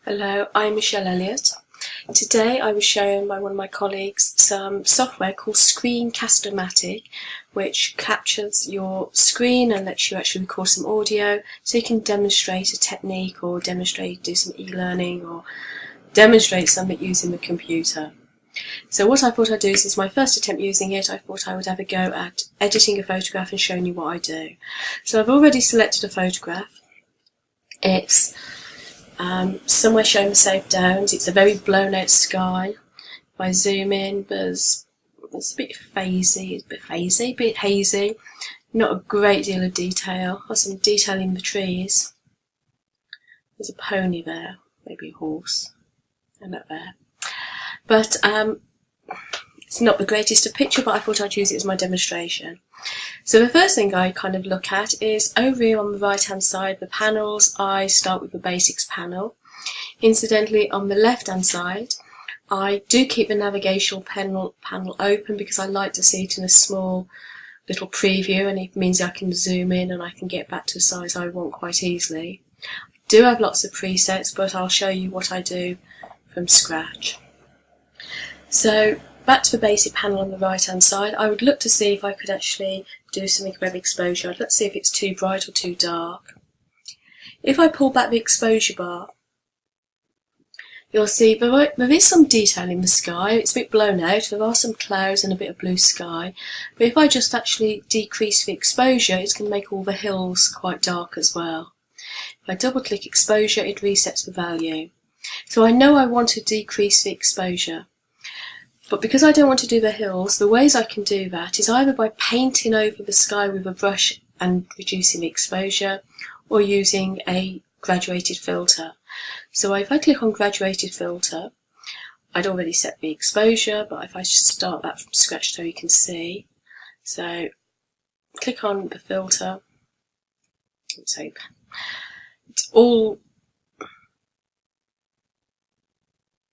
Hello, I'm Michelle Elliott. Today I was shown by one of my colleagues some software called Screencast-O-Matic, which captures your screen and lets you actually record some audio so you can demonstrate a technique or do some e-learning or demonstrate something using the computer. So what I thought I'd do is my first attempt using it. I thought I would have a go at editing a photograph and showing you what I do. So I've already selected a photograph. It's somewhere showing the Safe Downs. It's a very blown out sky. If I zoom in, it's a bit hazy, not a great deal of detail. There's some detail in the trees. There's a pony there, maybe a horse, and that there. But it's not the greatest of picture, but I thought I'd use it as my demonstration. So the first thing I kind of look at is over here on the right hand side, the panels. I start with the basics panel. Incidentally, on the left hand side, I do keep the navigational panel open because I like to see it in a small little preview, and it means I can zoom in and I can get back to the size I want quite easily. I do have lots of presets, but I'll show you what I do from scratch. So back to the basic panel on the right hand side, I would look to see if I could actually do something with exposure. I'd look to see if it's too bright or too dark. If I pull back the exposure bar, you'll see there is some detail in the sky. It's a bit blown out. There are some clouds and a bit of blue sky. But if I just actually decrease the exposure, it's going to make all the hills quite dark as well. If I double click exposure, it resets the value. So I know I want to decrease the exposure. But because I don't want to do the hills, the ways I can do that is either by painting over the sky with a brush and reducing the exposure, or using a graduated filter. So if I click on graduated filter, I'd already set the exposure, but if I just start that from scratch so you can see. So click on the filter. Let's open. It's all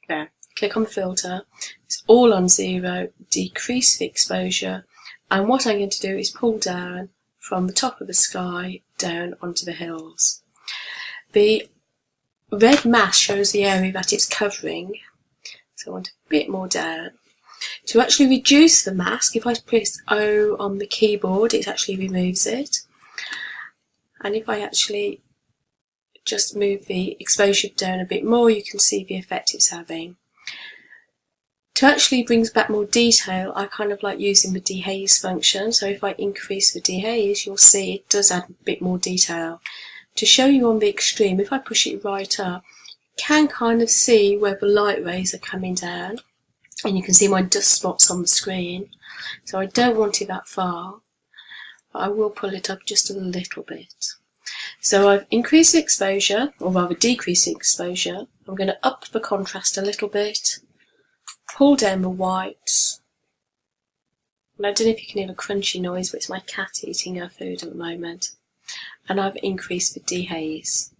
there. Click on the filter. It's all on 0, decrease the exposure, and what I'm going to do is pull down from the top of the sky down onto the hills. The red mask shows the area that it's covering, so I want a bit more down. To actually reduce the mask, if I press O on the keyboard, it actually removes it. And if I actually just move the exposure down a bit more, you can see the effect it's having. To actually bring back more detail, I kind of like using the dehaze function. So if I increase the dehaze, you'll see it does add a bit more detail. To show you on the extreme, if I push it right up, you can kind of see where the light rays are coming down, and you can see my dust spots on the screen. So I don't want it that far, but I will pull it up just a little bit. So I've increased the exposure, or rather decreased the exposure. I'm going to up the contrast a little bit. Pull down the whites. And I don't know if you can hear a crunchy noise, but it's my cat eating her food at the moment. And I've increased the dehaze.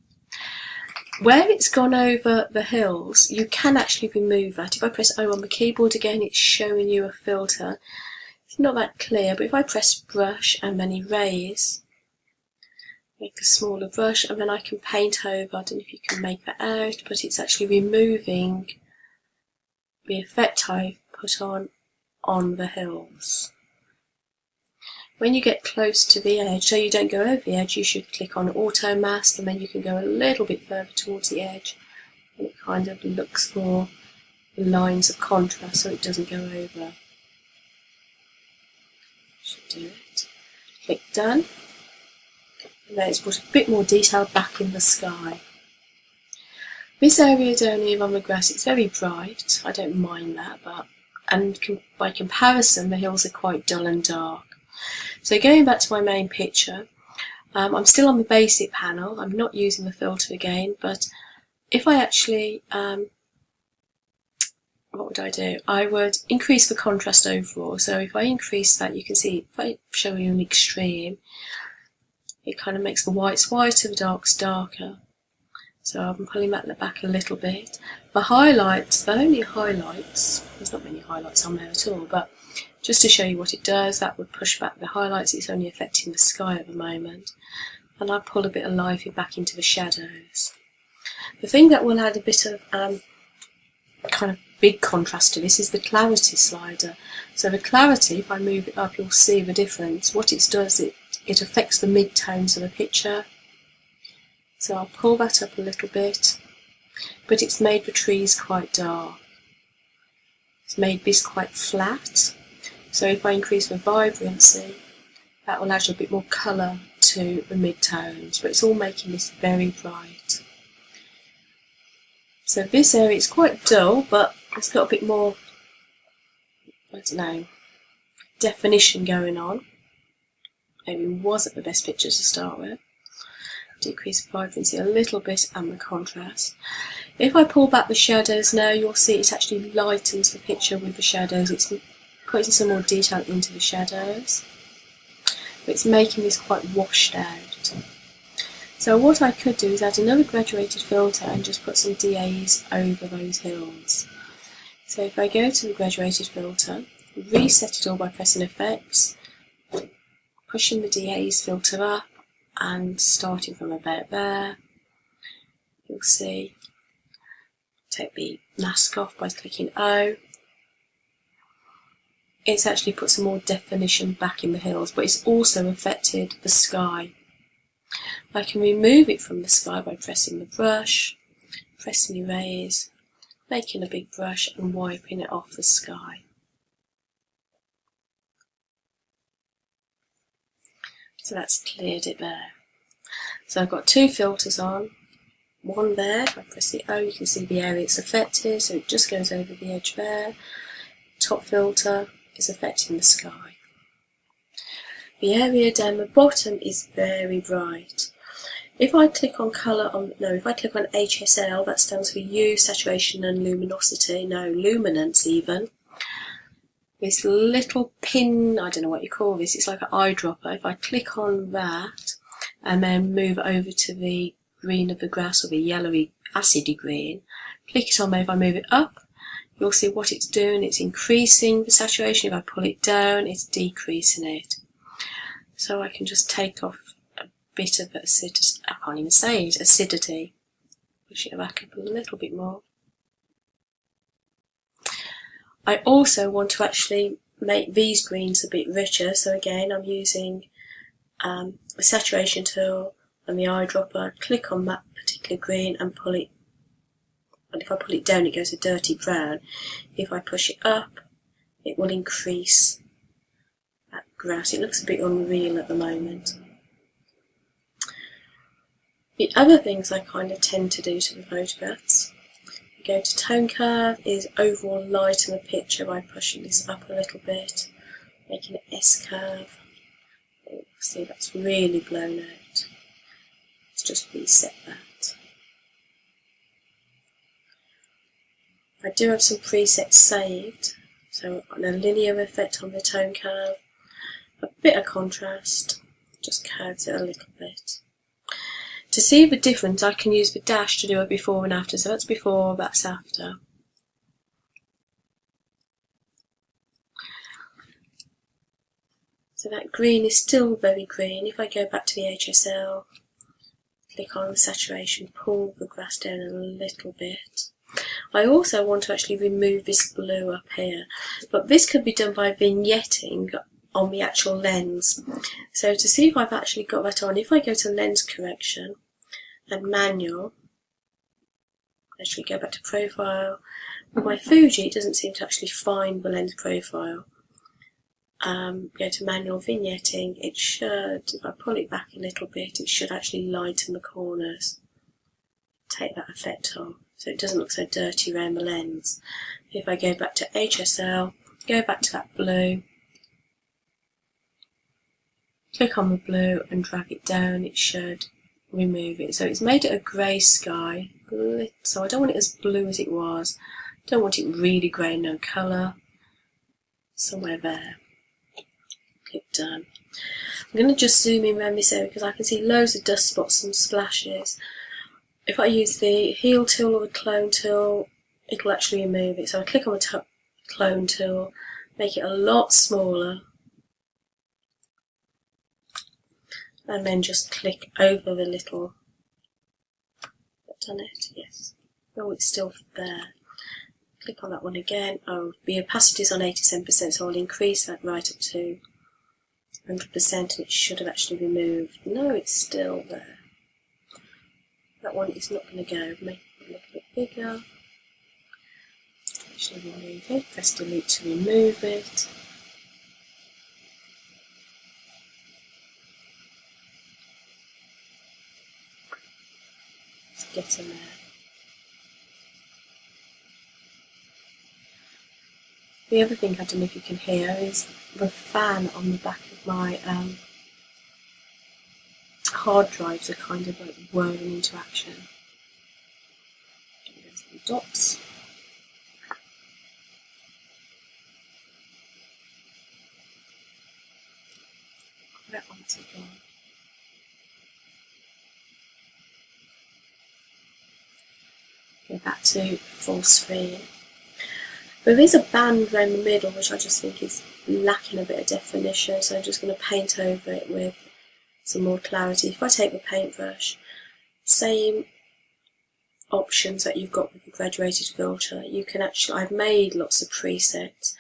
Where it's gone over the hills, you can actually remove that. If I press O on the keyboard again, it's showing you a filter. It's not that clear, but if I press brush and then erase, make a smaller brush, and then I can paint over. I don't know if you can make that out, but it's actually removing the effect I've put on the hills. When you get close to the edge, so you don't go over the edge, you should click on Auto Mask, and then you can go a little bit further towards the edge, and it kind of looks for the lines of contrast so it doesn't go over. Should do it. Click Done, and then it's put a bit more detail back in the sky. This area down here on the grass, it's very bright. I don't mind that, by comparison, the hills are quite dull and dark. So going back to my main picture, I'm still on the basic panel. I'm not using the filter again, but if I actually, what would I do? I would increase the contrast overall. So if I increase that, you can see, if I show you an extreme, it kind of makes the whites whiter, the darks darker. So I'm pulling that back a little bit. The highlights, they're only highlights. There's not many highlights on there at all, but just to show you what it does, that would push back the highlights. It's only affecting the sky at the moment. And I pull a bit of life back into the shadows. The thing that will add a bit of kind of big contrast to this is the clarity slider. So the clarity, if I move it up, you'll see the difference. What it does, it affects the mid-tones of the picture. So I'll pull that up a little bit, but it's made the trees quite dark. It's made this quite flat. So if I increase the vibrancy, that will add a bit more colour to the mid-tones, but it's all making this very bright. So this area is quite dull, but it's got a bit more, I don't know, definition going on. Maybe it wasn't the best picture to start with. Decrease the vibrancy a little bit and the contrast. If I pull back the shadows now, you'll see it actually lightens the picture with the shadows. It's putting some more detail into the shadows. But it's making this quite washed out. So what I could do is add another graduated filter and just put some DAs over those hills. So if I go to the graduated filter, reset it all by pressing Effects, pushing the DAs filter up and starting from about there, you'll see, take the mask off by clicking O. It's actually put some more definition back in the hills, but it's also affected the sky. I can remove it from the sky by pressing the brush, pressing Erase, making a big brush and wiping it off the sky. So that's cleared it there. So I've got two filters on, one there. If I press the O, you can see the area it's affected, so it just goes over the edge there. Top filter is affecting the sky. The area down the bottom is very bright. If I click on if I click on HSL, that stands for Hue, Saturation and Luminosity, luminance even. This little pin, I don't know what you call this, it's like an eyedropper. If I click on that and then move over to the green of the grass, or the yellowy acidy green, click it on there. If I move it up, you'll see what it's doing. It's increasing the saturation. If I pull it down, it's decreasing it. So I can just take off a bit of acidity, I can't even say it, acidity. Push it back up a little bit more. I also want to actually make these greens a bit richer, so again I'm using the saturation tool and the eyedropper. Click on that particular green and pull it, and if I pull it down it goes a dirty brown. If I push it up, it will increase that grass. It looks a bit unreal at the moment. The other things I kind of tend to do to the photographs, go to tone curve, is overall lighten the picture by pushing this up a little bit, making it S curve. See, that's really blown out. Let's just reset that. I do have some presets saved, so on a linear effect on the tone curve, a bit of contrast, just curves it a little bit. To see the difference, I can use the dash to do a before and after, so that's before, that's after. So that green is still very green. If I go back to the HSL, click on the saturation, pull the grass down a little bit. I also want to actually remove this blue up here, but this could be done by vignetting on the actual lens. So to see if I've actually got that on, if I go to lens correction and manual, actually go back to profile, with my Fuji it doesn't seem to actually find the lens profile. Go to manual vignetting, it should, if I pull it back a little bit, it should actually lighten the corners. Take that effect off, so it doesn't look so dirty around the lens. If I go back to HSL, go back to that blue, click on the blue and drag it down, it should remove it. So it's made it a grey sky, so I don't want it as blue as it was. Don't want it really grey, no colour. Somewhere there. Click done. I'm going to just zoom in around this area because I can see loads of dust spots and splashes. If I use the heal tool or the clone tool, it will actually remove it. So I click on the clone tool, make it a lot smaller, and then just click over the little done it? Yes. Oh, it's still there. Click on that one again. Oh, the opacity is on 87%, so I'll increase that right up to 100%, and it should have actually removed. No, it's still there. That one is not going to go. Make it a little bit bigger. Actually remove it. Press delete to remove it. Let's get in there. The other thing I don't know if you can hear is the fan on the back of my hard drives are kind of like whirring into action. There's the dots. That one's gone. Go back to full screen. There is a band around the middle which I just think is lacking a bit of definition, so I'm just going to paint over it with some more clarity. If I take the paintbrush, same options that you've got with the graduated filter, you can actually, I've made lots of presets,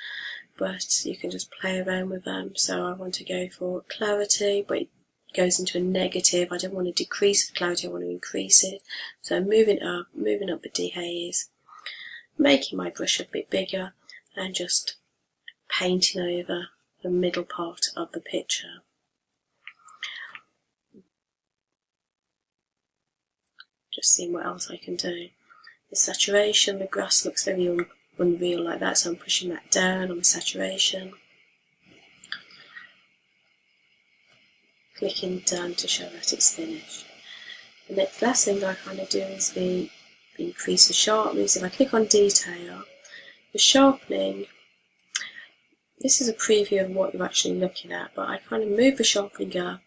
but you can just play around with them. So I want to go for clarity, but it goes into a negative. I don't want to decrease the clarity, I want to increase it. So I'm moving up the dehaze, making my brush a bit bigger and just painting over the middle part of the picture. Just seeing what else I can do. The saturation, the grass looks very unreal like that, so I'm pushing that down on the saturation. Clicking done to show that it's finished. The next last thing I kind of do is the increase the sharpening. So if I click on detail, the sharpening, this is a preview of what you're actually looking at, but I kind of move the sharpening up.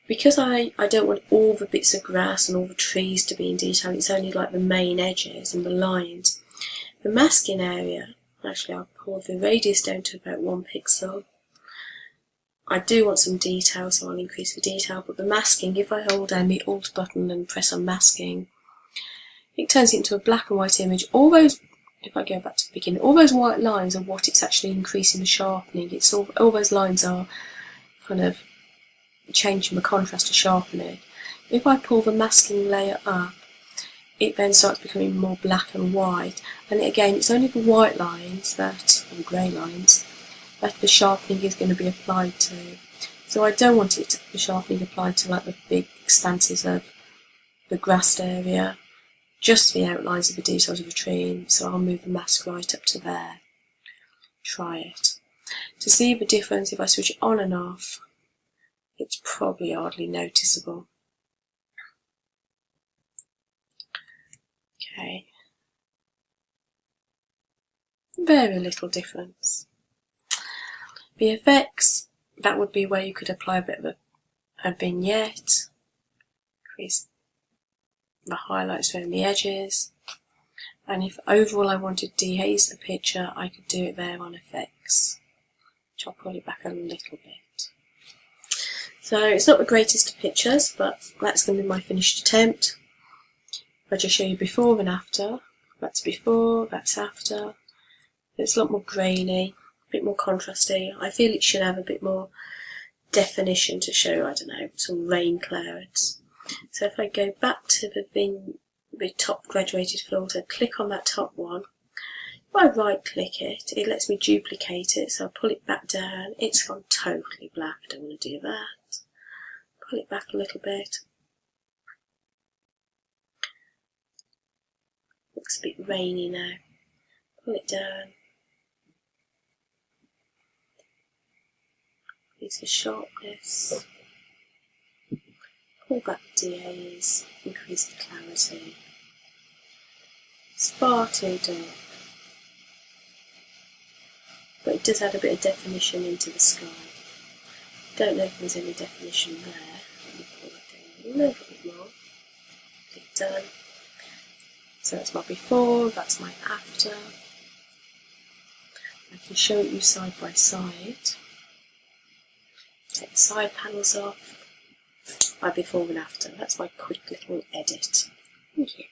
Because I don't want all the bits of grass and all the trees to be in detail, it's only like the main edges and the lines. The masking area, actually I'll pull the radius down to about 1 pixel. I do want some detail, so I'll increase the detail, but the masking, if I hold down the Alt button and press on masking, it turns it into a black and white image. All those, if I go back to the beginning, all those white lines are what it's actually increasing the sharpening. It's all those lines are kind of changing the contrast to sharpen it. If I pull the masking layer up, it then starts becoming more black and white. And again, it's only the white lines that, or grey lines, that the sharpening is going to be applied to. So I don't want the sharpening applied to like the big expanses of the grassed area, just the outlines of the details of the tree. So I'll move the mask right up to there. Try it. To see the difference, if I switch it on and off, it's probably hardly noticeable. Okay. Very little difference. The effects, that would be where you could apply a bit of a vignette, increase the highlights around the edges, and if overall I wanted to dehaze the picture, I could do it there on effects, which I'll pull it back a little bit. So it's not the greatest of pictures, but that's going to be my finished attempt. I'll just show you before and after. That's before, that's after. It's a lot more grainy, a bit more contrasty. I feel it should have a bit more definition to show, I don't know, some rain clouds. So if I go back to the top graduated filter, click on that top one. If I right click it, it lets me duplicate it, so I'll pull it back down. It's gone totally black, I don't want to do that. Pull it back a little bit. Looks a bit rainy now. Pull it down. Increase the sharpness. Pull back the dehaze. Increase the clarity. It's far too dark, but it does add a bit of definition into the sky. Don't know if there's any definition there. Let me pull it down a little bit more. Click done. So that's my before, that's my after. I can show it you side by side. Take the side panels off. My before and after. That's my quick little edit. Thank you.